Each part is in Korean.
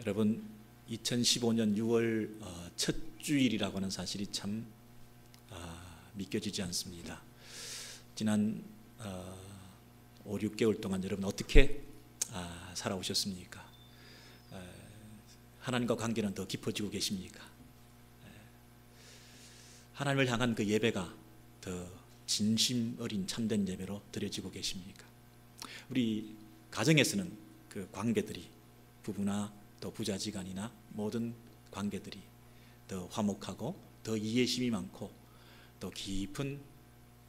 여러분, 2015년 6월 첫 주일이라고 하는 사실이 참 믿겨지지 않습니다. 지난 5, 6개월 동안 여러분 어떻게 살아오셨습니까? 하나님과 관계는 더 깊어지고 계십니까? 하나님을 향한 그 예배가 더 진심 어린 참된 예배로 드려지고 계십니까? 우리 가정에서는 그 관계들이, 부부나 또 부자지간이나 모든 관계들이 더 화목하고 더 이해심이 많고 또 깊은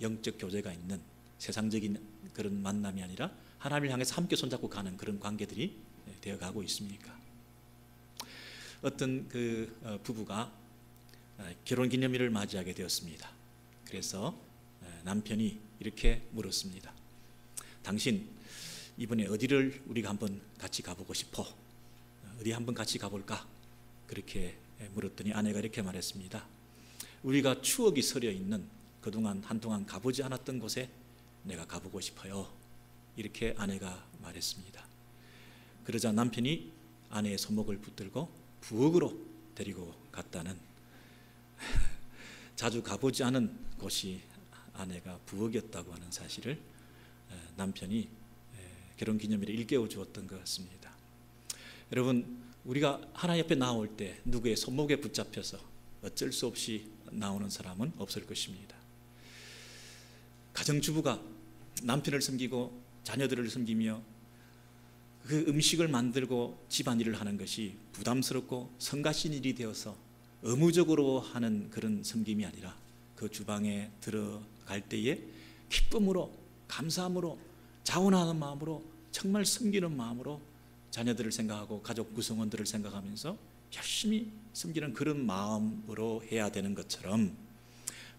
영적 교제가 있는 세상적인 그런 만남이 아니라 하나님을 향해서 함께 손잡고 가는 그런 관계들이 되어가고 있습니까? 어떤 그 부부가 결혼기념일을 맞이하게 되었습니다. 그래서 남편이 이렇게 물었습니다. 당신 이번에 어디를 우리가 한번 같이 가보고 싶어? 어디 한번 같이 가볼까? 그렇게 물었더니 아내가 이렇게 말했습니다. 우리가 추억이 서려 있는 그동안 한동안 가보지 않았던 곳에 내가 가보고 싶어요. 이렇게 아내가 말했습니다. 그러자 남편이 아내의 손목을 붙들고 부엌으로 데리고 갔다는, 자주 가보지 않은 곳이 아내가 부엌이었다고 하는 사실을 남편이 결혼기념일에 일깨워 주었던 것 같습니다. 여러분, 우리가 하나님 앞에 나올 때 누구의 손목에 붙잡혀서 어쩔 수 없이 나오는 사람은 없을 것입니다. 가정주부가 남편을 섬기고 자녀들을 섬기며 그 음식을 만들고 집안일을 하는 것이 부담스럽고 성가신 일이 되어서 의무적으로 하는 그런 섬김이 아니라 그 주방에 들어갈 때에 기쁨으로, 감사함으로, 자원하는 마음으로, 정말 섬기는 마음으로 자녀들을 생각하고 가족 구성원들을 생각하면서 열심히 섬기는 그런 마음으로 해야 되는 것처럼,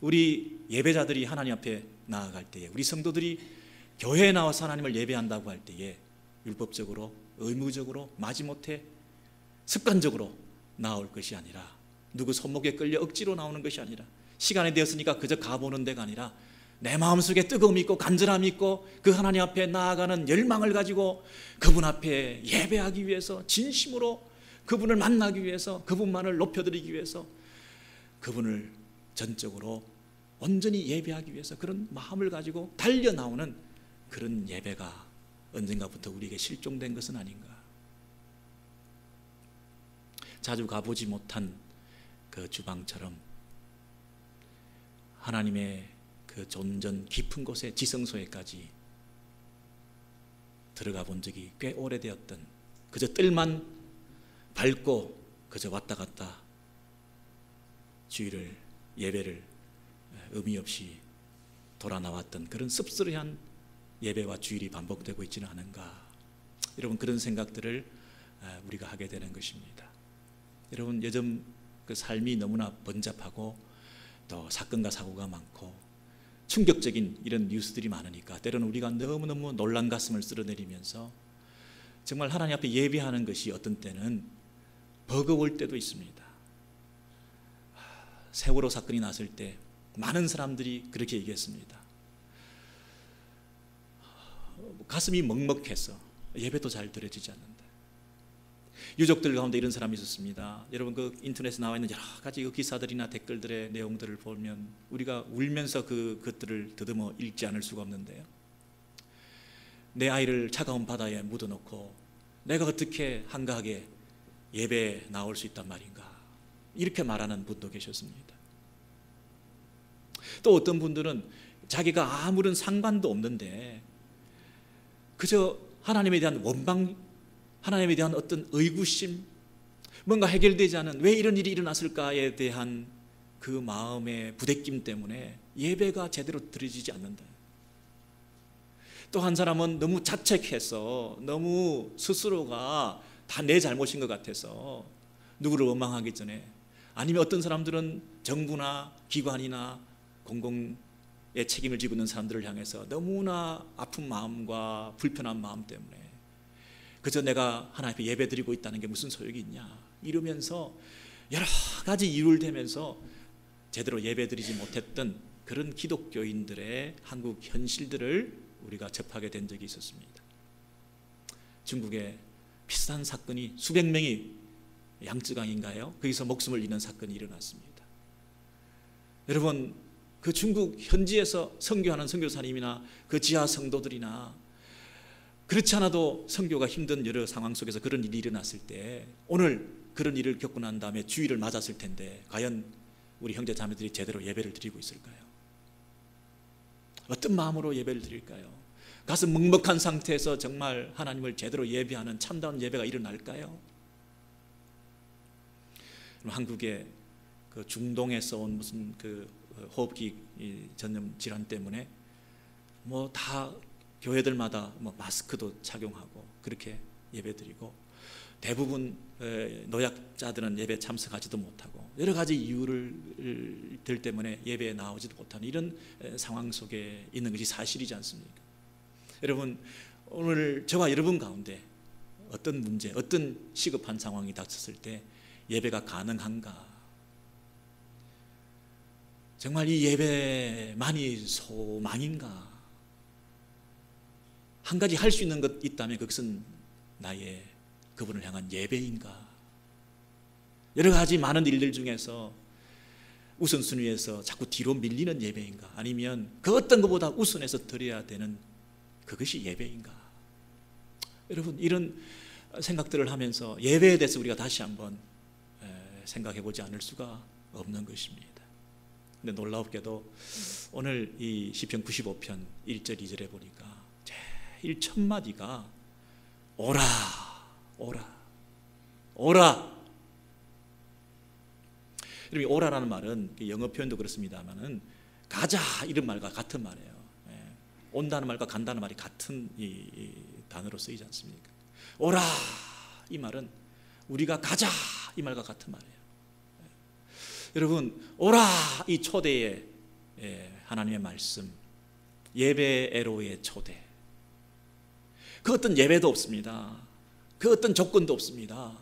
우리 예배자들이 하나님 앞에 나아갈 때에, 우리 성도들이 교회에 나와서 하나님을 예배한다고 할 때에 율법적으로, 의무적으로, 마지못해 습관적으로 나올 것이 아니라, 누구 손목에 끌려 억지로 나오는 것이 아니라, 시간이 되었으니까 그저 가보는 데가 아니라 내 마음속에 뜨거움이 있고 간절함이 있고 그 하나님 앞에 나아가는 열망을 가지고 그분 앞에 예배하기 위해서, 진심으로 그분을 만나기 위해서, 그분만을 높여드리기 위해서, 그분을 전적으로 온전히 예배하기 위해서 그런 마음을 가지고 달려나오는 그런 예배가 언젠가부터 우리에게 실종된 것은 아닌가. 자주 가보지 못한 그 주방처럼 하나님의 그 존전 깊은 곳에, 지성소에까지 들어가 본 적이 꽤 오래되었던, 그저 뜰만 밟고 그저 왔다 갔다 주일을, 예배를 의미 없이 돌아 나왔던 그런 씁쓸한 예배와 주일이 반복되고 있지는 않은가. 여러분, 그런 생각들을 우리가 하게 되는 것입니다. 여러분, 요즘 그 삶이 너무나 번잡하고 또 사건과 사고가 많고 충격적인 이런 뉴스들이 많으니까 때로는 우리가 너무너무 놀란 가슴을 쓸어내리면서 정말 하나님 앞에 예배하는 것이 어떤 때는 버거울 때도 있습니다. 세월호 사건이 났을 때 많은 사람들이 그렇게 얘기했습니다. 가슴이 먹먹해서 예배도 잘 드려지지 않는다. 유족들 가운데 이런 사람이 있었습니다. 여러분, 그 인터넷에 나와 있는 여러 가지 그 기사들이나 댓글들의 내용들을 보면 우리가 울면서 그것들을 더듬어 읽지 않을 수가 없는데요. 내 아이를 차가운 바다에 묻어놓고 내가 어떻게 한가하게 예배에 나올 수 있단 말인가, 이렇게 말하는 분도 계셨습니다. 또 어떤 분들은 자기가 아무런 상관도 없는데 그저 하나님에 대한 원망, 하나님에 대한 어떤 의구심, 뭔가 해결되지 않은 왜 이런 일이 일어났을까에 대한 그 마음의 부대낌 때문에 예배가 제대로 드려지지 않는다. 또 한 사람은 너무 자책해서, 너무 스스로가 다 내 잘못인 것 같아서 누구를 원망하기 전에, 아니면 어떤 사람들은 정부나 기관이나 공공의 책임을 지고 있는 사람들을 향해서 너무나 아픈 마음과 불편한 마음 때문에 그저 내가 하나님 앞에 예배드리고 있다는 게 무슨 소용이 있냐, 이러면서 여러 가지 이유를 대면서 제대로 예배드리지 못했던 그런 기독교인들의 한국 현실들을 우리가 접하게 된 적이 있었습니다. 중국에 비슷한 사건이 수백 명이 양쯔강인가요? 거기서 목숨을 잃는 사건이 일어났습니다. 여러분, 그 중국 현지에서 선교하는 선교사님이나 그 지하 성도들이나 그렇지 않아도 선교가 힘든 여러 상황 속에서 그런 일이 일어났을 때 오늘 그런 일을 겪고 난 다음에 주의를 맞았을 텐데 과연 우리 형제 자매들이 제대로 예배를 드리고 있을까요? 어떤 마음으로 예배를 드릴까요? 가슴 먹먹한 상태에서 정말 하나님을 제대로 예배하는 참다운 예배가 일어날까요? 한국의 그 중동에서 온 무슨 그 호흡기 전염 질환 때문에 뭐 다 교회들마다 뭐 마스크도 착용하고 그렇게 예배드리고 대부분 노약자들은 예배 참석하지도 못하고 여러 가지 이유들 때문에 예배에 나오지도 못하는 이런 상황 속에 있는 것이 사실이지 않습니까? 여러분, 오늘 저와 여러분 가운데 어떤 문제, 어떤 시급한 상황이 닥쳤을 때 예배가 가능한가? 정말 이 예배만이 소망인가? 한 가지 할 수 있는 것 있다면 그것은 나의 그분을 향한 예배인가? 여러 가지 많은 일들 중에서 우선순위에서 자꾸 뒤로 밀리는 예배인가? 아니면 그 어떤 것보다 우선해서 드려야 되는 그것이 예배인가? 여러분, 이런 생각들을 하면서 예배에 대해서 우리가 다시 한번 생각해 보지 않을 수가 없는 것입니다. 근데 놀랍게도 오늘 이 시편 95편 1절 2절에 보니까 제일 첫 마디가 오라, 오라, 오라. 여러분, 오라라는 말은 영어 표현도 그렇습니다만은 가자 이런 말과 같은 말이에요. 온다는 말과 간다는 말이 같은 이 단어로 쓰이지 않습니까? 오라 이 말은 우리가 가자 이 말과 같은 말이에요. 여러분, 오라 이 초대의 하나님의 말씀, 예배 에로의 초대, 그 어떤 예배도 없습니다. 그 어떤 조건도 없습니다.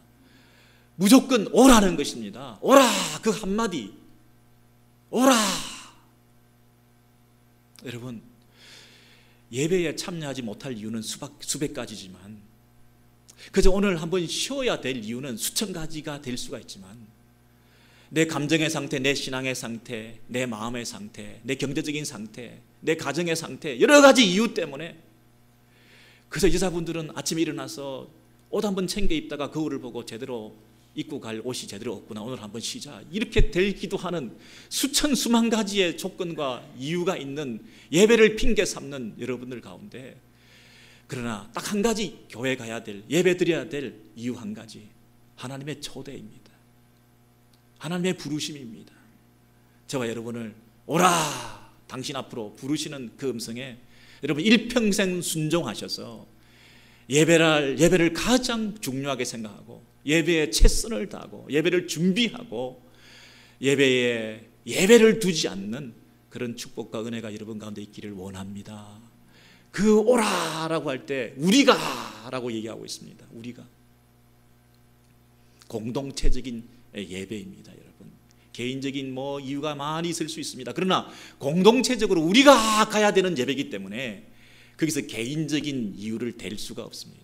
무조건 오라는 것입니다. 오라 그 한마디, 오라. 여러분, 예배에 참여하지 못할 이유는 수백 가지지만 그저 오늘 한번 쉬어야 될 이유는 수천 가지가 될 수가 있지만 내 감정의 상태, 내 신앙의 상태, 내 마음의 상태, 내 경제적인 상태, 내 가정의 상태, 여러 가지 이유 때문에 그래서 여자분들은 아침에 일어나서 옷 한번 챙겨 입다가 거울을 보고 제대로 입고 갈 옷이 제대로 없구나, 오늘 한번 쉬자, 이렇게 되기도 하는 수만 가지의 조건과 이유가 있는 예배를 핑계 삼는 여러분들 가운데, 그러나 딱 한 가지 교회 가야 될, 예배 드려야 될 이유 한 가지, 하나님의 초대입니다. 하나님의 부르심입니다. 저와 여러분을 오라 당신 앞으로 부르시는 그 음성에 여러분 일평생 순종하셔서 예배를 가장 중요하게 생각하고 예배에 최선을 다하고 예배를 준비하고 예배를 두지 않는 그런 축복과 은혜가 여러분 가운데 있기를 원합니다. 그 오라라고 할 때 우리가라고 얘기하고 있습니다. 우리가 공동체적인 예배입니다. 여러분, 개인적인 이유가 많이 있을 수 있습니다. 그러나 공동체적으로 우리가 가야 되는 예배이기 때문에 거기서 개인적인 이유를 댈 수가 없습니다.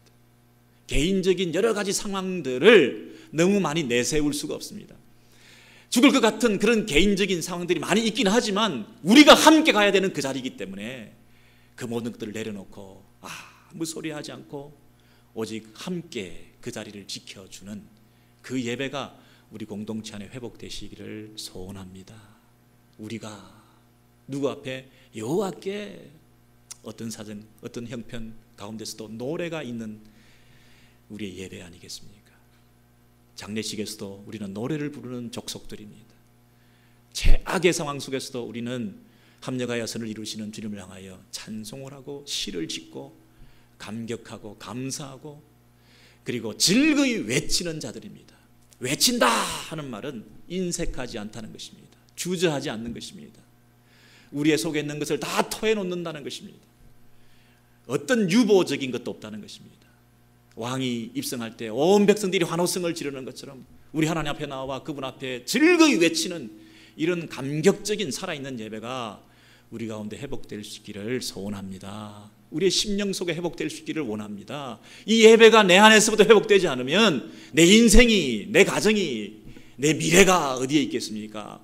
개인적인 여러 가지 상황들을 너무 많이 내세울 수가 없습니다. 죽을 것 같은 그런 개인적인 상황들이 많이 있긴 하지만 우리가 함께 가야 되는 그 자리이기 때문에 그 모든 것들을 내려놓고 아무 소리 하지 않고 오직 함께 그 자리를 지켜주는 그 예배가 우리 공동체 안에 회복되시기를 소원합니다. 우리가 누구 앞에? 여호와께 어떤 사정, 어떤 형편 가운데서도 노래가 있는 우리의 예배 아니겠습니까? 장례식에서도 우리는 노래를 부르는 족속들입니다. 최악의 상황 속에서도 우리는 합력하여 선을 이루시는 주님을 향하여 찬송을 하고 시를 짓고 감격하고 감사하고 그리고 즐거이 외치는 자들입니다. 외친다 하는 말은 인색하지 않다는 것입니다. 주저하지 않는 것입니다. 우리의 속에 있는 것을 다 토해놓는다는 것입니다. 어떤 유보적인 것도 없다는 것입니다. 왕이 입성할 때 온 백성들이 환호성을 지르는 것처럼 우리 하나님 앞에 나와 그분 앞에 즐거이 외치는 이런 감격적인 살아있는 예배가 우리 가운데 회복될 수 있기를 소원합니다. 우리의 심령 속에 회복될 수 있기를 원합니다. 이 예배가 내 안에서부터 회복되지 않으면 내 인생이, 내 가정이, 내 미래가 어디에 있겠습니까?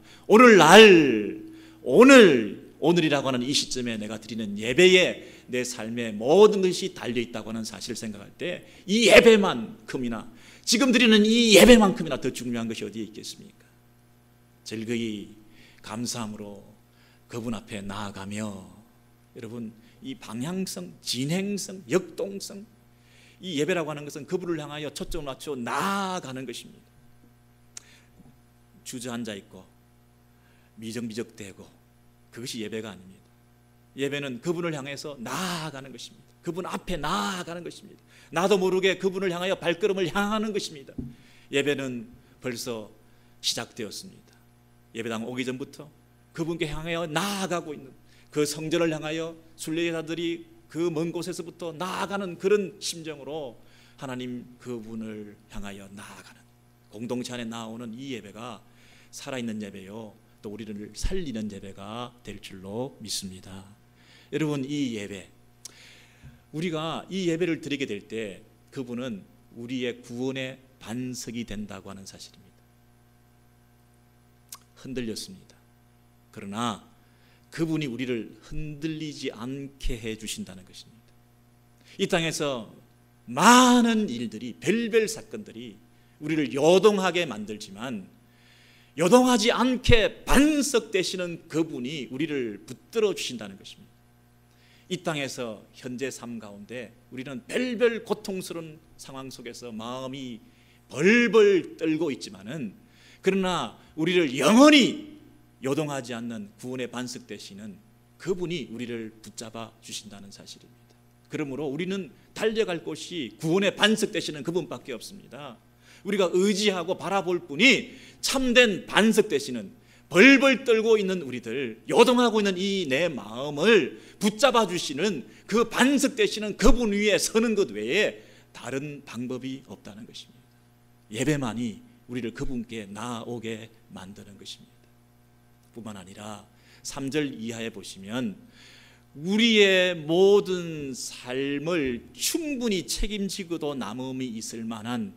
오늘이라고 하는 이 시점에 내가 드리는 예배에 내 삶의 모든 것이 달려있다고 하는 사실을 생각할 때 이 예배만큼이나, 지금 드리는 이 예배만큼이나 더 중요한 것이 어디에 있겠습니까? 즐거이 감사함으로 그분 앞에 나아가며, 여러분, 이 방향성, 진행성, 역동성, 이 예배라고 하는 것은 그분을 향하여 초점을 맞춰 나아가는 것입니다. 주저앉아 있고 미적미적대고 그것이 예배가 아닙니다. 예배는 그분을 향해서 나아가는 것입니다. 그분 앞에 나아가는 것입니다. 나도 모르게 그분을 향하여 발걸음을 향하는 것입니다. 예배는 벌써 시작되었습니다. 예배당 오기 전부터 그분께 향하여 나아가고 있는, 그 성전을 향하여 순례자들이 그 먼 곳에서부터 나아가는 그런 심정으로 하나님 그분을 향하여 나아가는, 공동체 안에 나오는 이 예배가 살아있는 예배요, 또 우리를 살리는 예배가 될 줄로 믿습니다. 여러분, 이 예배, 우리가 이 예배를 드리게 될 때 그분은 우리의 구원의 반석이 된다고 하는 사실입니다. 흔들렸습니다. 그러나 그분이 우리를 흔들리지 않게 해주신다는 것입니다. 이 땅에서 많은 일들이, 별별 사건들이 우리를 요동하게 만들지만 요동하지 않게 반석 되시는 그분이 우리를 붙들어 주신다는 것입니다. 이 땅에서 현재 삶 가운데 우리는 별별 고통스러운 상황 속에서 마음이 벌벌 떨고 있지만은, 그러나 우리를 영원히 요동하지 않는 구원의 반석 되시는 그분이 우리를 붙잡아 주신다는 사실입니다. 그러므로 우리는 달려갈 곳이 구원의 반석 되시는 그분밖에 없습니다. 우리가 의지하고 바라볼 분이 참된 반석 되시는, 벌벌 떨고 있는 우리들, 요동하고 있는 이 내 마음을 붙잡아 주시는 그 반석 되시는 그분 위에 서는 것 외에 다른 방법이 없다는 것입니다. 예배만이 우리를 그분께 나아오게 만드는 것입니다. 뿐만 아니라 3절 이하에 보시면 우리의 모든 삶을 충분히 책임지고도 남음이 있을 만한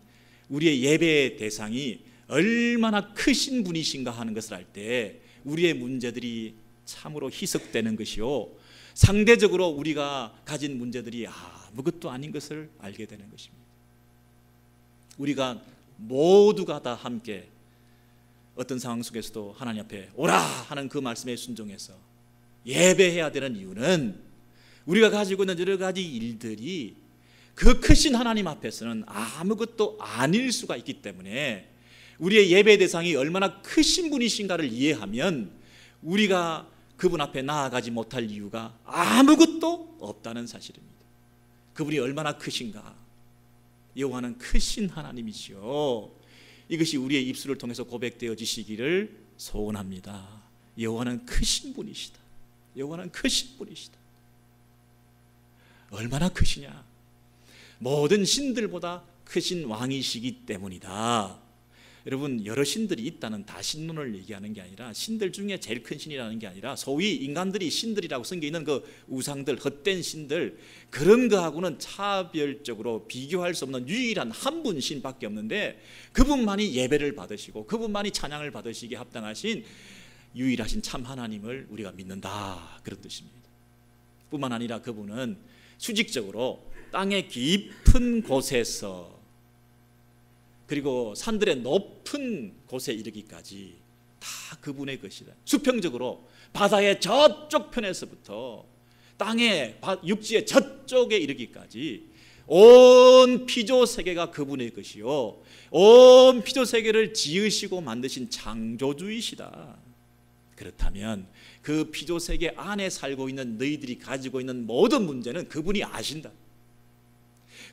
우리의 예배의 대상이 얼마나 크신 분이신가 하는 것을 알 때 우리의 문제들이 참으로 희석되는 것이요, 상대적으로 우리가 가진 문제들이 아무것도 아닌 것을 알게 되는 것입니다. 우리가 모두가 다 함께 어떤 상황 속에서도 하나님 앞에 오라 하는 그 말씀에 순종해서 예배해야 되는 이유는 우리가 가지고 있는 여러 가지 일들이 그 크신 하나님 앞에서는 아무것도 아닐 수가 있기 때문에, 우리의 예배 대상이 얼마나 크신 분이신가를 이해하면 우리가 그분 앞에 나아가지 못할 이유가 아무것도 없다는 사실입니다. 그분이 얼마나 크신가, 여호와는 크신 하나님이시요, 이것이 우리의 입술을 통해서 고백되어지시기를 소원합니다. 여호와는 크신 분이시다. 여호와는 크신 분이시다. 얼마나 크시냐, 모든 신들보다 크신 왕이시기 때문이다. 여러분, 여러 신들이 있다는 다 신론을 얘기하는 게 아니라, 신들 중에 제일 큰 신이라는 게 아니라 소위 인간들이 신들이라고 섬겨 있는 그 우상들, 헛된 신들, 그런 거하고는 차별적으로 비교할 수 없는 유일한 한 분 신밖에 없는데, 그분만이 예배를 받으시고 그분만이 찬양을 받으시기에 합당하신 유일하신 참 하나님을 우리가 믿는다, 그런 뜻입니다. 뿐만 아니라 그분은 수직적으로 땅의 깊은 곳에서 그리고 산들의 높은 곳에 이르기까지 다 그분의 것이다. 수평적으로 바다의 저쪽 편에서부터 땅의 육지의 저쪽에 이르기까지 온 피조세계가 그분의 것이요, 온 피조세계를 지으시고 만드신 창조주이시다. 그렇다면 그 피조세계 안에 살고 있는 너희들이 가지고 있는 모든 문제는 그분이 아신다.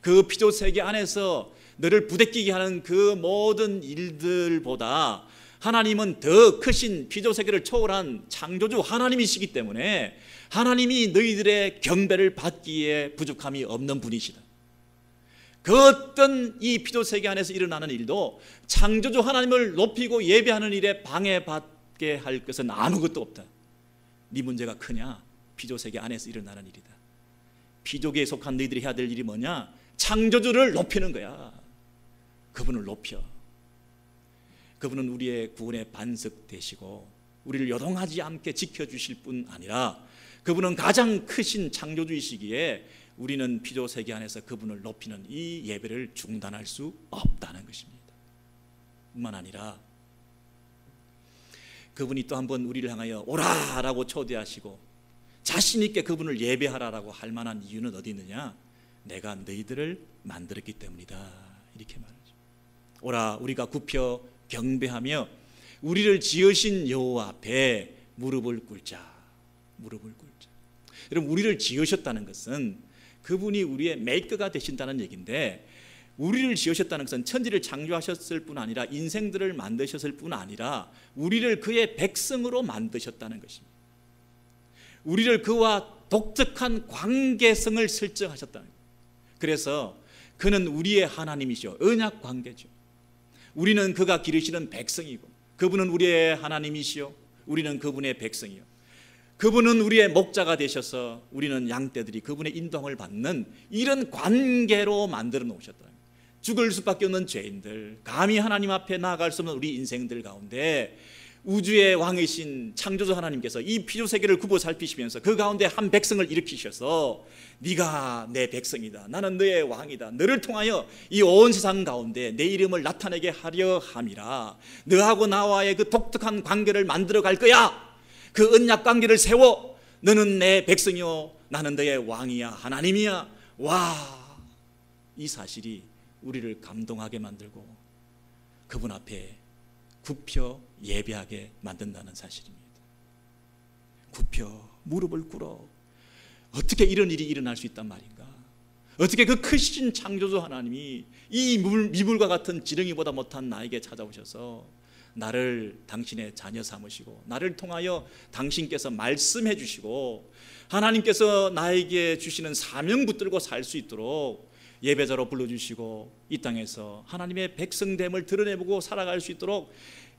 그 피조세계 안에서 너를 부대끼게 하는 그 모든 일들보다 하나님은 더 크신 피조세계를 초월한 창조주 하나님이시기 때문에 하나님이 너희들의 경배를 받기에 부족함이 없는 분이시다. 그 어떤 이 피조세계 안에서 일어나는 일도 창조주 하나님을 높이고 예배하는 일에 방해받게 할 것은 아무것도 없다. 네 문제가 크냐? 피조세계 안에서 일어나는 일이다. 피조계에 속한 너희들이 해야 될 일이 뭐냐? 창조주를 높이는 거야. 그분을 높여. 그분은 우리의 구원의 반석 되시고 우리를 요동하지 않게 지켜주실 뿐 아니라 그분은 가장 크신 창조주이시기에 우리는 피조세계 안에서 그분을 높이는 이 예배를 중단할 수 없다는 것입니다. 뿐만 아니라 그분이 또 한번 우리를 향하여 오라라고 초대하시고 자신 있게 그분을 예배하라라고 할 만한 이유는 어디 있느냐? 내가 너희들을 만들었기 때문이다, 이렇게 말하죠. 오라, 우리가 굽혀 경배하며 우리를 지으신 여호와 앞에 무릎을 꿇자. 무릎을 꿇자. 여러분, 우리를 지으셨다는 것은 그분이 우리의 메이커가 되신다는 얘기인데, 우리를 지으셨다는 것은 천지를 창조하셨을 뿐 아니라 인생들을 만드셨을 뿐 아니라 우리를 그의 백성으로 만드셨다는 것입니다. 우리를 그와 독특한 관계성을 설정하셨다는 거예요. 그래서 그는 우리의 하나님이시오. 언약 관계죠. 우리는 그가 기르시는 백성이고 그분은 우리의 하나님이시오. 우리는 그분의 백성이요. 그분은 우리의 목자가 되셔서 우리는 양떼들이 그분의 인도함을 받는 이런 관계로 만들어 놓으셨다. 죽을 수밖에 없는 죄인들, 감히 하나님 앞에 나아갈 수 없는 우리 인생들 가운데 우주의 왕이신 창조주 하나님께서 이 피조세계를 굽어 살피시면서 그 가운데 한 백성을 일으키셔서 네가 내 백성이다, 나는 너의 왕이다, 너를 통하여 이 온 세상 가운데 내 이름을 나타내게 하려 함이라. 너하고 나와의 그 독특한 관계를 만들어 갈 거야. 그 언약 관계를 세워. 너는 내 백성이요, 나는 너의 왕이야, 하나님이야. 와, 이 사실이 우리를 감동하게 만들고 그분 앞에 굽혀 예배하게 만든다는 사실입니다. 굽혀 무릎을 꿇어. 어떻게 이런 일이 일어날 수 있단 말인가? 어떻게 그 크신 창조주 하나님이 이 미물과 같은 지렁이보다 못한 나에게 찾아오셔서 나를 당신의 자녀 삼으시고 나를 통하여 당신께서 말씀해 주시고 하나님께서 나에게 주시는 사명 붙들고 살 수 있도록 예배자로 불러주시고 이 땅에서 하나님의 백성됨을 드러내보고 살아갈 수 있도록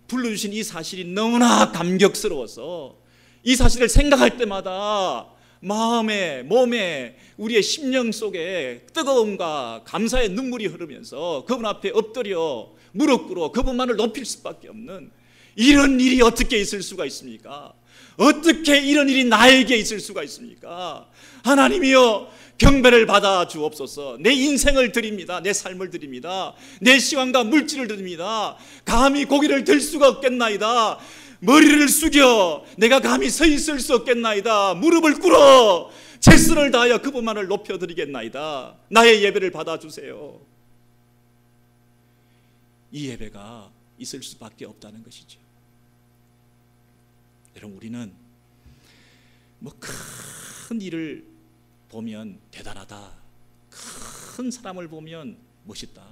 불러주신 이 사실이 너무나 감격스러워서 이 사실을 생각할 때마다 마음에, 몸에, 우리의 심령 속에 뜨거움과 감사의 눈물이 흐르면서 그분 앞에 엎드려 무릎 꿇어 그분만을 높일 수밖에 없는, 이런 일이 어떻게 있을 수가 있습니까? 어떻게 이런 일이 나에게 있을 수가 있습니까? 하나님이여, 경배를 받아 주옵소서. 내 인생을 드립니다. 내 삶을 드립니다. 내 시간과 물질을 드립니다. 감히 고개를 들 수가 없겠나이다. 머리를 숙여 내가 감히 서 있을 수 없겠나이다. 무릎을 꿇어 최선을 다하여 그분만을 높여드리겠나이다. 나의 예배를 받아주세요. 이 예배가 있을 수밖에 없다는 것이죠. 여러분, 우리는 큰 일을 보면 대단하다, 큰 사람을 보면 멋있다,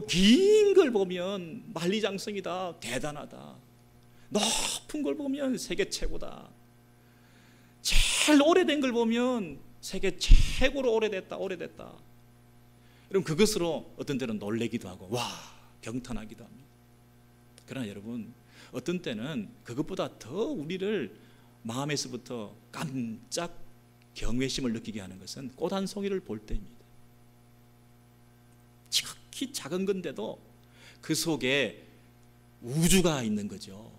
긴 걸 보면 만리장성이다, 대단하다, 높은 걸 보면 세계 최고다, 제일 오래된 걸 보면 세계 최고로 오래됐다. 여러분, 그것으로 어떤 때는 놀래기도 하고 와, 경탄하기도 합니다. 그러나 여러분, 어떤 때는 그것보다 더 우리를 마음에서부터 깜짝 경외심을 느끼게 하는 것은 꽃 한 송이를 볼 때입니다. 지극히 작은 건데도 그 속에 우주가 있는 거죠.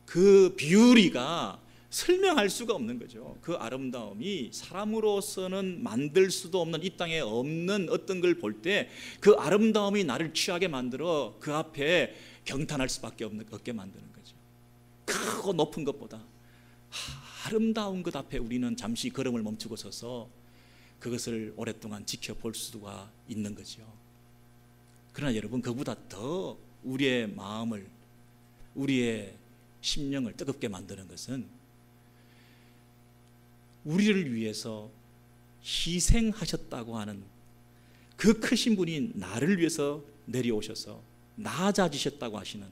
그 뷰리가 설명할 수가 없는 거죠. 그 아름다움이 사람으로서는 만들 수도 없는, 이 땅에 없는 어떤 걸 볼 때 그 아름다움이 나를 취하게 만들어 그 앞에 경탄할 수밖에 없게 만드는 거죠. 크고 높은 것보다 아름다운 것 앞에 우리는 잠시 걸음을 멈추고 서서 그것을 오랫동안 지켜볼 수가 있는 거죠. 그러나 여러분, 그보다 더 우리의 마음을, 우리의 심령을 뜨겁게 만드는 것은 우리를 위해서 희생하셨다고 하는 그 크신 분이 나를 위해서 내려오셔서 낮아지셨다고 하시는,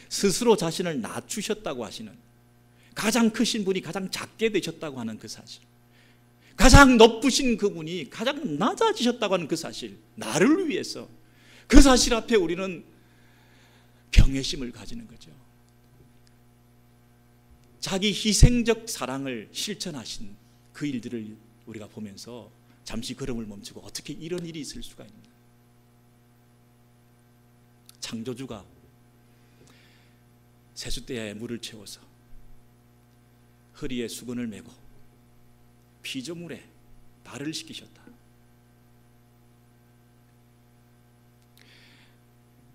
스스로 자신을 낮추셨다고 하시는, 가장 크신 분이 가장 작게 되셨다고 하는 그 사실, 가장 높으신 그분이 가장 낮아지셨다고 하는 그 사실, 나를 위해서, 그 사실 앞에 우리는 경외심을 가지는 거죠. 자기 희생적 사랑을 실천하신 그 일들을 우리가 보면서 잠시 걸음을 멈추고 어떻게 이런 일이 있을 수가 있나. 창조주가 세숫대야에 물을 채워서 허리에 수건을 메고 피조물에 발을 씻기셨다.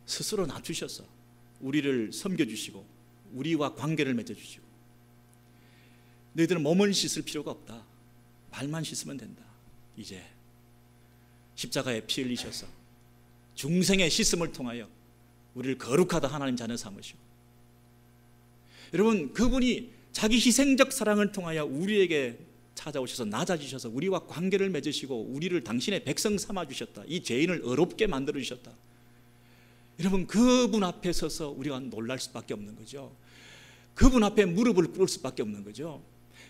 스스로 낮추셔서 우리를 섬겨주시고 우리와 관계를 맺어주시고, 너희들은 몸을 씻을 필요가 없다. 발만 씻으면 된다. 이제 십자가에 피 흘리셔서 중생의 씻음을 통하여 우리를 거룩하다 하나님 자녀 삼으시고, 여러분 그분이 자기 희생적 사랑을 통하여 우리에게 찾아오셔서 낮아지셔서 우리와 관계를 맺으시고 우리를 당신의 백성 삼아주셨다. 이 죄인을 의롭게 만들어주셨다. 여러분 그분 앞에 서서 우리가 놀랄 수밖에 없는 거죠. 그분 앞에 무릎을 꿇을 수밖에 없는 거죠.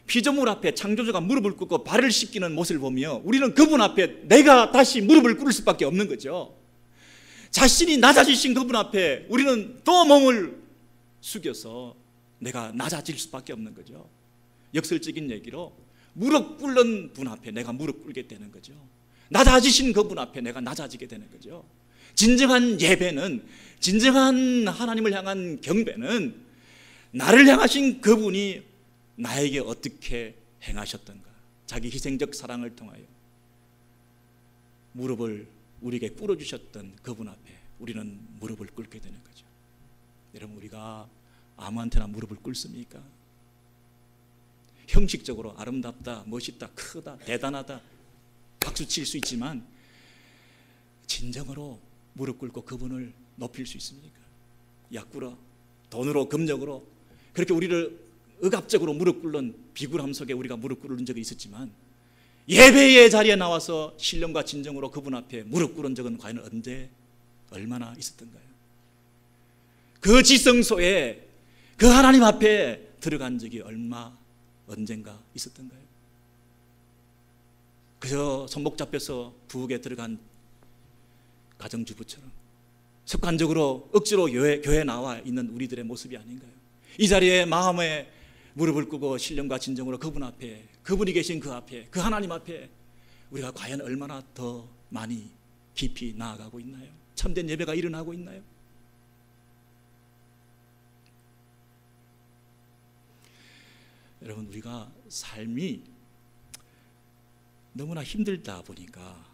피조물 앞에 창조주가 무릎을 꿇고 발을 씻기는 모습을 보며 우리는 그분 앞에 내가 다시 무릎을 꿇을 수밖에 없는 거죠. 자신이 낮아지신 그분 앞에 우리는 또 몸을 숙여서 내가 낮아질 수밖에 없는 거죠. 역설적인 얘기로 무릎 꿇는 분 앞에 내가 무릎 꿇게 되는 거죠. 낮아지신 그분 앞에 내가 낮아지게 되는 거죠. 진정한 예배는, 진정한 하나님을 향한 경배는 나를 향하신 그분이 나에게 어떻게 행하셨던가, 자기 희생적 사랑을 통하여 무릎을 우리에게 꿇어주셨던 그분 앞에 우리는 무릎을 꿇게 되는 거죠. 여러분 우리가 아무한테나 무릎을 꿇습니까? 형식적으로 아름답다, 멋있다, 크다, 대단하다 박수 칠 수 있지만 진정으로 무릎 꿇고 그분을 높일 수 있습니까? 약구러, 돈으로, 금력으로 그렇게 우리를 억압적으로 무릎 꿇는 비굴함 속에 우리가 무릎 꿇은 적이 있었지만 예배의 자리에 나와서 신령과 진정으로 그분 앞에 무릎 꿇은 적은 과연 언제, 얼마나 있었던가요? 그 지성소에 그 하나님 앞에 들어간 적이 언젠가 있었던가요? 그저 손목 잡혀서 부엌에 들어간 가정주부처럼 습관적으로 억지로 교회에 나와 있는 우리들의 모습이 아닌가요? 이 자리에 마음에 무릎을 꿇고 신령과 진정으로 그분 앞에, 그분이 계신 그 앞에, 그 하나님 앞에 우리가 과연 얼마나 더 많이 깊이 나아가고 있나요? 참된 예배가 일어나고 있나요? 여러분 우리가 삶이 너무나 힘들다 보니까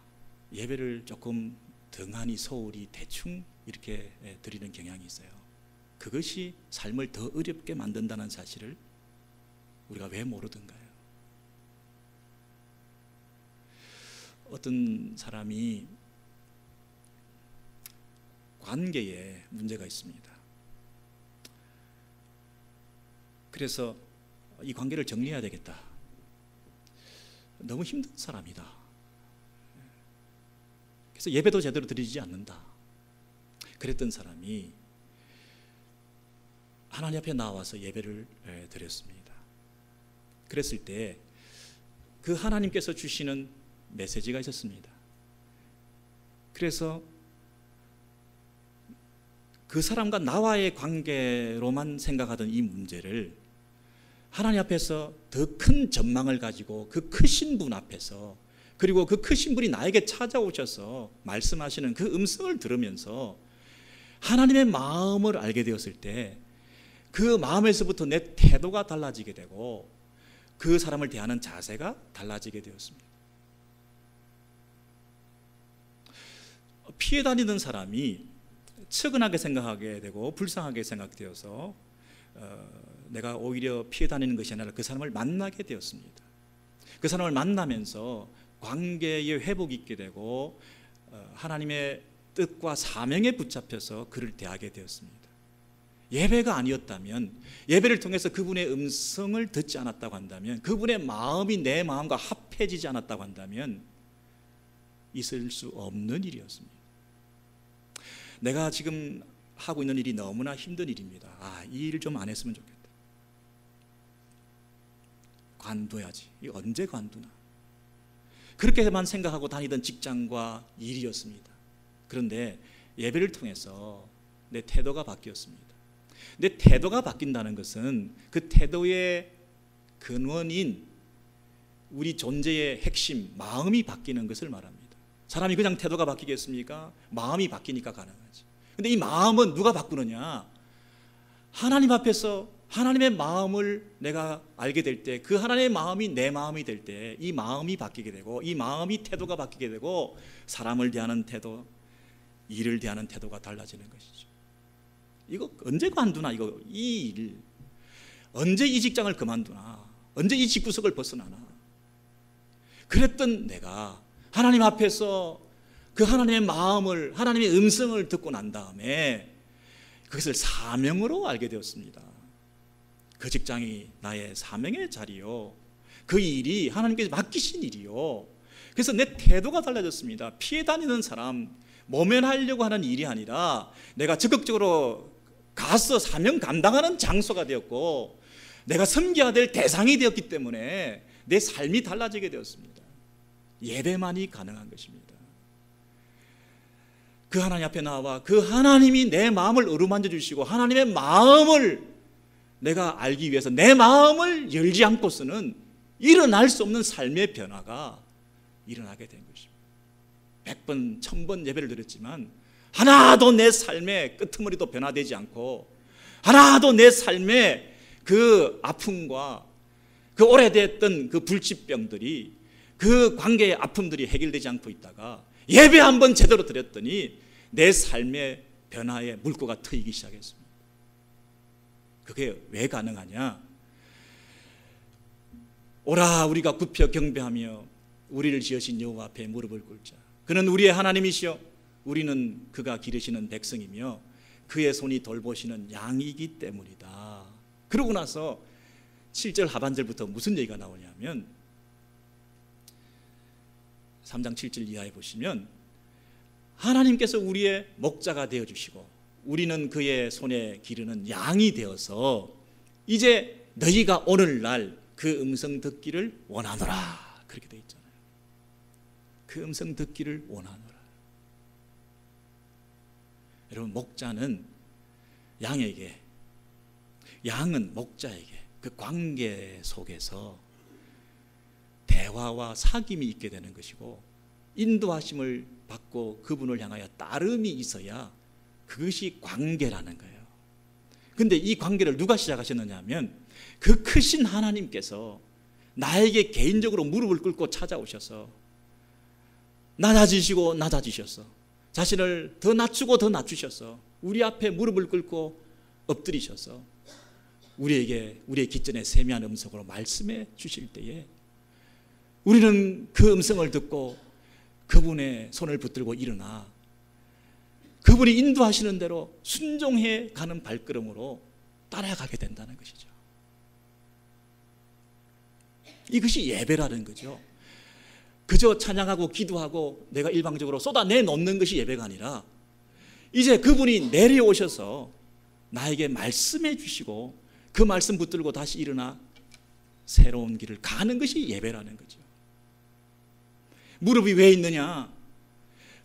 예배를 조금 등한히 소홀히 대충 이렇게 드리는 경향이 있어요. 그것이 삶을 더 어렵게 만든다는 사실을 우리가 왜 모르던가요? 어떤 사람이 관계에 문제가 있습니다. 그래서 이 관계를 정리해야 되겠다. 너무 힘든 사람이다. 그래서 예배도 제대로 드리지 않는다. 그랬던 사람이 하나님 앞에 나와서 예배를 드렸습니다. 그랬을 때 그 하나님께서 주시는 메시지가 있었습니다. 그래서 그 사람과 나와의 관계로만 생각하던 이 문제를 하나님 앞에서 더 큰 전망을 가지고 그 크신 분 앞에서, 그리고 그 크신 분이 나에게 찾아오셔서 말씀하시는 그 음성을 들으면서 하나님의 마음을 알게 되었을 때 그 마음에서부터 내 태도가 달라지게 되고 그 사람을 대하는 자세가 달라지게 되었습니다. 피해 다니던 사람이 측은하게 생각하게 되고 불쌍하게 생각되어서 내가 오히려 피해 다니는 것이 아니라 그 사람을 만나게 되었습니다. 그 사람을 만나면서 관계의 회복이 있게 되고 하나님의 뜻과 사명에 붙잡혀서 그를 대하게 되었습니다. 예배가 아니었다면, 예배를 통해서 그분의 음성을 듣지 않았다고 한다면, 그분의 마음이 내 마음과 합해지지 않았다고 한다면 있을 수 없는 일이었습니다. 내가 지금 하고 있는 일이 너무나 힘든 일입니다. 이 일 좀 안 했으면 좋겠다. 관둬야지. 이 언제 관두나. 그렇게만 생각하고 다니던 직장과 일이었습니다. 그런데 예배를 통해서 내 태도가 바뀌었습니다. 내 태도가 바뀐다는 것은 그 태도의 근원인 우리 존재의 핵심, 마음이 바뀌는 것을 말합니다. 사람이 그냥 태도가 바뀌겠습니까? 마음이 바뀌니까 가능하지. 근데 이 마음은 누가 바꾸느냐? 하나님 앞에서 하나님의 마음을 내가 알게 될 때, 그 하나님의 마음이 내 마음이 될 때 이 마음이 바뀌게 되고, 이 마음이 태도가 바뀌게 되고, 사람을 대하는 태도, 일을 대하는 태도가 달라지는 것이죠. 이거 언제 관두나? 이 일 언제 이 직장을 그만두나? 언제 이 집구석을 벗어나나? 그랬던 내가 하나님 앞에서 그 하나님의 마음을, 하나님의 음성을 듣고 난 다음에 그것을 사명으로 알게 되었습니다. 그 직장이 나의 사명의 자리요, 그 일이 하나님께서 맡기신 일이요. 그래서 내 태도가 달라졌습니다. 피해 다니는 사람, 모면하려고 하는 일이 아니라 내가 적극적으로 가서 사명 감당하는 장소가 되었고, 내가 섬겨야 될 대상이 되었기 때문에 내 삶이 달라지게 되었습니다. 예배만이 가능한 것입니다. 그 하나님 앞에 나와 그 하나님이 내 마음을 어루만져 주시고, 하나님의 마음을 내가 알기 위해서 내 마음을 열지 않고서는 일어날 수 없는 삶의 변화가 일어나게 된 것입니다. 100번, 1000번 예배를 드렸지만 하나도 내 삶의 끄트머리도 변화되지 않고, 하나도 내 삶의 그 아픔과 그 오래됐던 그 불치병들이, 그 관계의 아픔들이 해결되지 않고 있다가 예배 한번 제대로 드렸더니 내 삶의 변화의 물꼬가 트이기 시작했습니다. 그게 왜 가능하냐? 오라 우리가 굽혀 경배하며 우리를 지으신 여호와 앞에 무릎을 꿇자. 그는 우리의 하나님이시여 우리는 그가 기르시는 백성이며 그의 손이 돌보시는 양이기 때문이다. 그러고 나서 7절 하반절부터 무슨 얘기가 나오냐면 3장 7절 이하에 보시면 하나님께서 우리의 목자가 되어주시고 우리는 그의 손에 기르는 양이 되어서 이제 너희가 오늘날 그 음성 듣기를 원하노라. 그렇게 되어 있잖아요. 그 음성 듣기를 원하노라. 여러분, 목자는 양에게, 양은 목자에게 그 관계 속에서 대화와 사귐이 있게 되는 것이고, 인도하심을 받고 그분을 향하여 따름이 있어야 그것이 관계라는 거예요. 근데 이 관계를 누가 시작하셨느냐 하면 그 크신 하나님께서 나에게 개인적으로 무릎을 꿇고 찾아오셔서 낮아지시고 낮아지셔서 자신을 더 낮추고 더 낮추셔서 우리 앞에 무릎을 꿇고 엎드리셔서 우리에게 우리의 기전에 세미한 음성으로 말씀해 주실 때에 우리는 그 음성을 듣고 그분의 손을 붙들고 일어나 그분이 인도하시는 대로 순종해 가는 발걸음으로 따라가게 된다는 것이죠. 이것이 예배라는 거죠. 그저 찬양하고 기도하고 내가 일방적으로 쏟아내 놓는 것이 예배가 아니라 이제 그분이 내려오셔서 나에게 말씀해 주시고 그 말씀 붙들고 다시 일어나 새로운 길을 가는 것이 예배라는 거죠. 무릎이 왜 있느냐?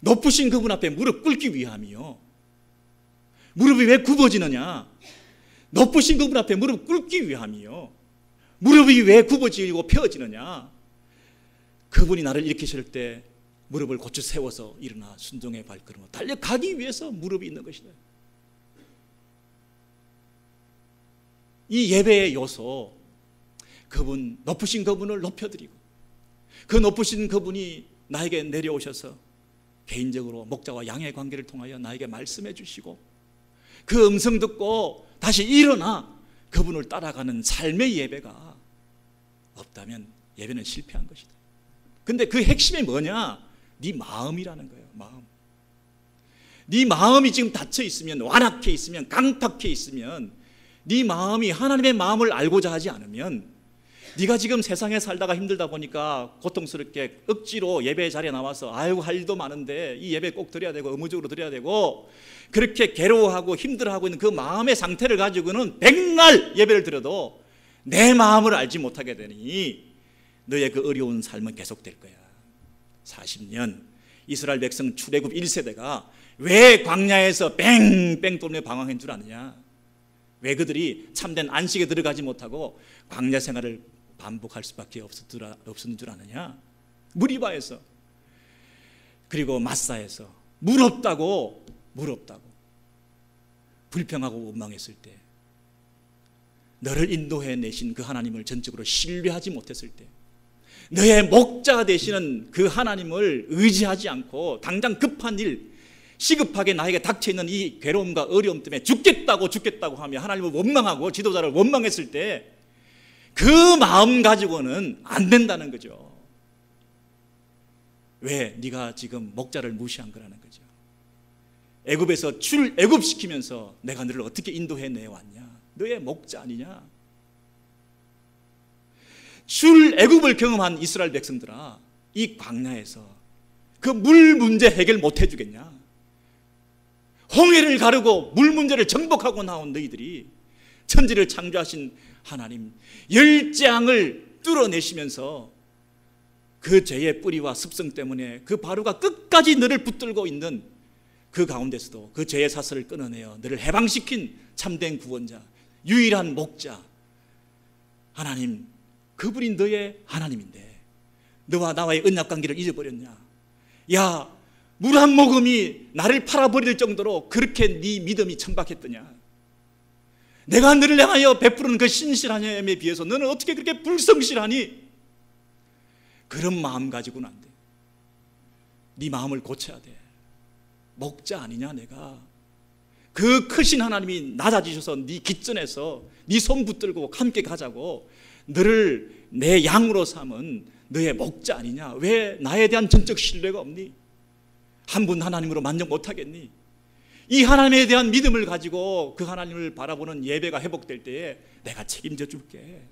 높으신 그분 앞에 무릎 꿇기 위함이요. 무릎이 왜 굽어지느냐? 높으신 그분 앞에 무릎 꿇기 위함이요. 무릎이 왜 굽어지고 펴지느냐? 그분이 나를 일으키실 때 무릎을 고쳐 세워서 일어나 순종의 발걸음으로 달려가기 위해서 무릎이 있는 것이다. 이 예배의 요소, 그분, 높으신 그분을 높여드리고 그 높으신 그분이 나에게 내려오셔서 개인적으로 목자와 양의 관계를 통하여 나에게 말씀해 주시고 그 음성 듣고 다시 일어나 그분을 따라가는 삶의 예배가 없다면 예배는 실패한 것이다. 근데 그 핵심이 뭐냐? 네 마음이라는 거예요. 마음. 네 마음이 지금 닫혀 있으면, 완악해 있으면, 강팍해 있으면, 네 마음이 하나님의 마음을 알고자 하지 않으면, 네가 지금 세상에 살다가 힘들다 보니까 고통스럽게 억지로 예배 자리에 나와서 아이고 할 일도 많은데 이 예배 꼭 드려야 되고 의무적으로 드려야 되고 그렇게 괴로워하고 힘들어하고 있는 그 마음의 상태를 가지고는 백날 예배를 드려도 내 마음을 알지 못하게 되니 너의 그 어려운 삶은 계속될 거야. 40년 이스라엘 백성 출애굽 1세대가 왜 광야에서 뺑뺑 돌며 방황한 줄 아느냐? 왜 그들이 참된 안식에 들어가지 못하고 광야 생활을 반복할 수밖에 없었는 줄 아느냐? 무리바에서, 그리고 마사에서 물 없다고 불평하고 원망했을 때, 너를 인도해 내신 그 하나님을 전적으로 신뢰하지 못했을 때, 너의 목자 되시는 그 하나님을 의지하지 않고 당장 급한 일, 시급하게 나에게 닥쳐있는 이 괴로움과 어려움 때문에 죽겠다고 하며 하나님을 원망하고 지도자를 원망했을 때 그 마음 가지고는 안 된다는 거죠. 왜? 네가 지금 목자를 무시한 거라는 거죠. 애굽에서 출애굽시키면서 내가 너를 어떻게 인도해 내왔냐? 너의 목자 아니냐? 출애굽을 경험한 이스라엘 백성들아, 이 광야에서 그 물 문제 해결 못 해주겠냐? 홍해를 가르고 물 문제를 정복하고 나온 너희들이 천지를 창조하신 하나님 열재앙을 뚫어내시면서 그 죄의 뿌리와 습성 때문에 그 바로가 끝까지 너를 붙들고 있는 그 가운데서도 그 죄의 사슬을 끊어내어 너를 해방시킨 참된 구원자, 유일한 목자 하나님, 그분이 너의 하나님인데 너와 나와의 언약관계를 잊어버렸냐? 야, 물 한 모금이 나를 팔아버릴 정도로 그렇게 네 믿음이 천박했더냐? 내가 너를 향하여 베푸는 그 신실함에 비해서 너는 어떻게 그렇게 불성실하니? 그런 마음 가지고는 안 돼. 네 마음을 고쳐야 돼. 목자 아니냐 내가? 그 크신 하나님이 낮아지셔서 네 깃전에서 네 손 붙들고 함께 가자고 너를 내 양으로 삼은 너의 목자 아니냐? 왜 나에 대한 전적 신뢰가 없니? 한 분 하나님으로 만족 못하겠니? 이 하나님에 대한 믿음을 가지고 그 하나님을 바라보는 예배가 회복될 때에 내가 책임져 줄게.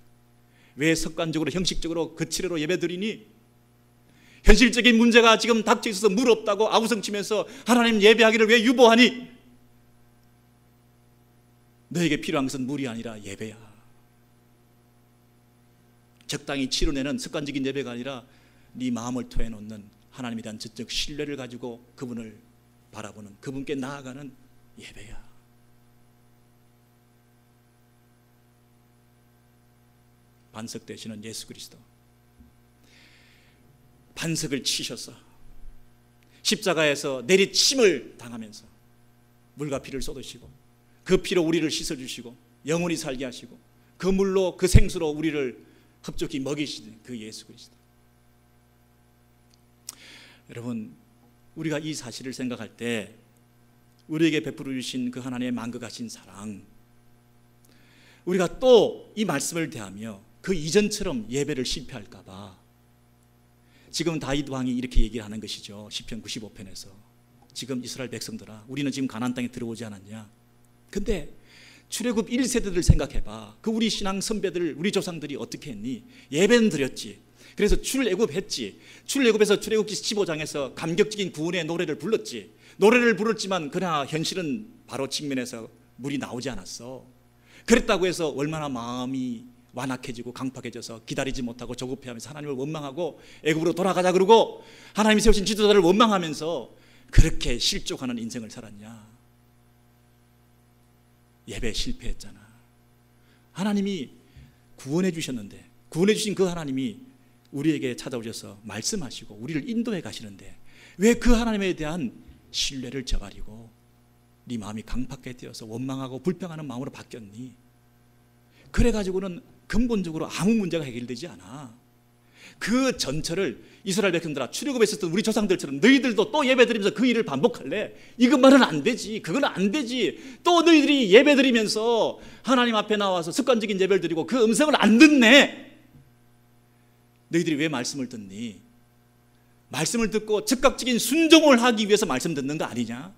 왜 습관적으로 형식적으로 거칠어로 예배 드리니? 현실적인 문제가 지금 닥쳐 있어서 물 없다고 아우성치면서 하나님 예배하기를 왜 유보하니? 너에게 필요한 것은 물이 아니라 예배야. 적당히 치료내는 습관적인 예배가 아니라 네 마음을 토해놓는 하나님에 대한 전적 신뢰를 가지고 그분을 바라보는, 그분께 나아가는 예배야. 반석 되시는 예수 그리스도, 반석을 치셔서 십자가에서 내리침을 당하면서 물과 피를 쏟으시고 그 피로 우리를 씻어주시고 영원히 살게 하시고 그 물로, 그 생수로 우리를 흡족히 먹이시는 그 예수 그리스도. 여러분, 우리가 이 사실을 생각할 때 우리에게 베풀어 주신 그 하나님의 만극하신 사랑, 우리가 또 이 말씀을 대하며 그 이전처럼 예배를 실패할까 봐 지금 다윗 왕이 이렇게 얘기를 하는 것이죠. 시편 95편에서 지금 이스라엘 백성들아, 우리는 지금 가나안 땅에 들어오지 않았냐? 근데 출애굽 1세대들 생각해봐. 그 우리 신앙 선배들, 우리 조상들이 어떻게 했니? 예배는 드렸지. 그래서 출애굽했지. 출애굽에서 출애굽기 15장에서 감격적인 구원의 노래를 불렀지. 노래를 부르지만 그러나 현실은 바로 직면에서 물이 나오지 않았어. 그랬다고 해서 얼마나 마음이 완악해지고 강팍해져서 기다리지 못하고 조급해하면서 하나님을 원망하고 애굽으로 돌아가자 그러고 하나님이 세우신 지도자를 원망하면서 그렇게 실족하는 인생을 살았냐? 예배에 실패했잖아. 하나님이 구원해 주셨는데, 구원해 주신 그 하나님이 우리에게 찾아오셔서 말씀하시고 우리를 인도해 가시는데 왜 그 하나님에 대한 신뢰를 저버리고 네 마음이 강팍하게 되어서 원망하고 불평하는 마음으로 바뀌었니? 그래가지고는 근본적으로 아무 문제가 해결되지 않아. 그 전철을 이스라엘 백성들아, 출애굽에 있었던 우리 조상들처럼 너희들도 또 예배드리면서 그 일을 반복할래? 이것만은 안 되지. 그건 안 되지. 또 너희들이 예배드리면서 하나님 앞에 나와서 습관적인 예배를 드리고 그 음성을 안 듣네. 너희들이 왜 말씀을 듣니? 말씀을 듣고 즉각적인 순종을 하기 위해서 말씀 듣는 거 아니냐?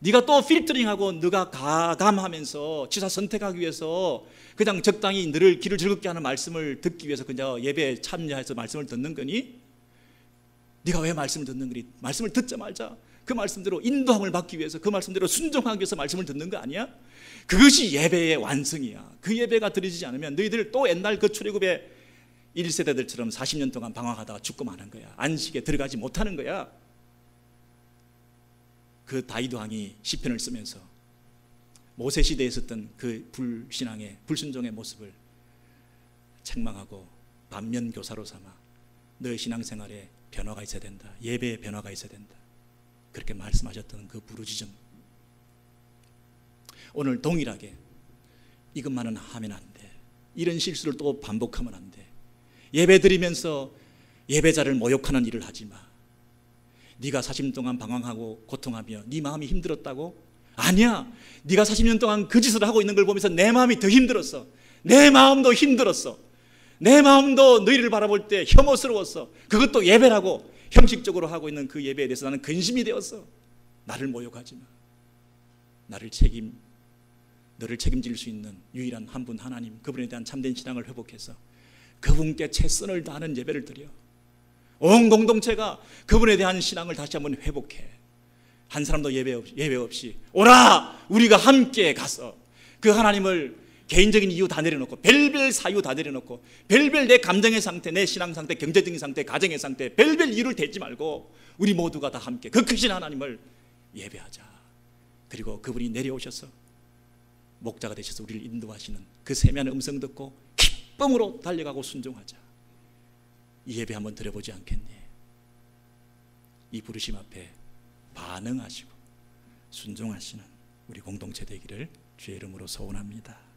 네가 또 필터링하고 네가 가감하면서 취사 선택하기 위해서 그냥 적당히 너를 귀를 즐겁게 하는 말씀을 듣기 위해서 그냥 예배에 참여해서 말씀을 듣는 거니? 네가 왜 말씀을 듣는 거니? 말씀을 듣자마자 그 말씀대로 인도함을 받기 위해서, 그 말씀대로 순종하기 위해서 말씀을 듣는 거 아니야? 그것이 예배의 완성이야. 그 예배가 드려지지 않으면 너희들 또 옛날 그 출애굽의 1세대들처럼 40년 동안 방황하다가 죽고 마는 거야. 안식에 들어가지 못하는 거야. 그 다윗 왕이 시편을 쓰면서 모세 시대에 있었던 그 불신앙의, 불순종의 모습을 책망하고 반면 교사로 삼아 너의 신앙생활에 변화가 있어야 된다. 예배에 변화가 있어야 된다. 그렇게 말씀하셨던 그 부르짖음. 오늘 동일하게 이것만은 하면 안 돼. 이런 실수를 또 반복하면 안 돼. 예배 드리면서 예배자를 모욕하는 일을 하지 마. 네가 40년 동안 방황하고 고통하며 네 마음이 힘들었다고? 아니야. 네가 40년 동안 그 짓을 하고 있는 걸 보면서 내 마음이 더 힘들었어. 내 마음도 힘들었어. 내 마음도 너희를 바라볼 때 혐오스러웠어. 그것도 예배라고 형식적으로 하고 있는 그 예배에 대해서 나는 근심이 되었어. 나를 모욕하지 마. 너를 책임질 수 있는 유일한 한 분 하나님, 그분에 대한 참된 신앙을 회복해서 그분께 최선을 다하는 예배를 드려. 온 공동체가 그분에 대한 신앙을 다시 한번 회복해. 한 사람도 예배 없이 오라 우리가 함께 가서 그 하나님을 개인적인 이유 다 내려놓고 별별 사유 다 내려놓고 별별 내 감정의 상태, 내 신앙 상태, 경제적인 상태, 가정의 상태 별별 이유를 대지 말고 우리 모두가 다 함께 그 크신 하나님을 예배하자. 그리고 그분이 내려오셔서 목자가 되셔서 우리를 인도하시는 그 세미한 음성 듣고 기쁨으로 달려가고 순종하자. 이 예배 한번 드려보지 않겠니? 이 부르심 앞에 반응하시고 순종하시는 우리 공동체 되기를 주의 이름으로 소원합니다.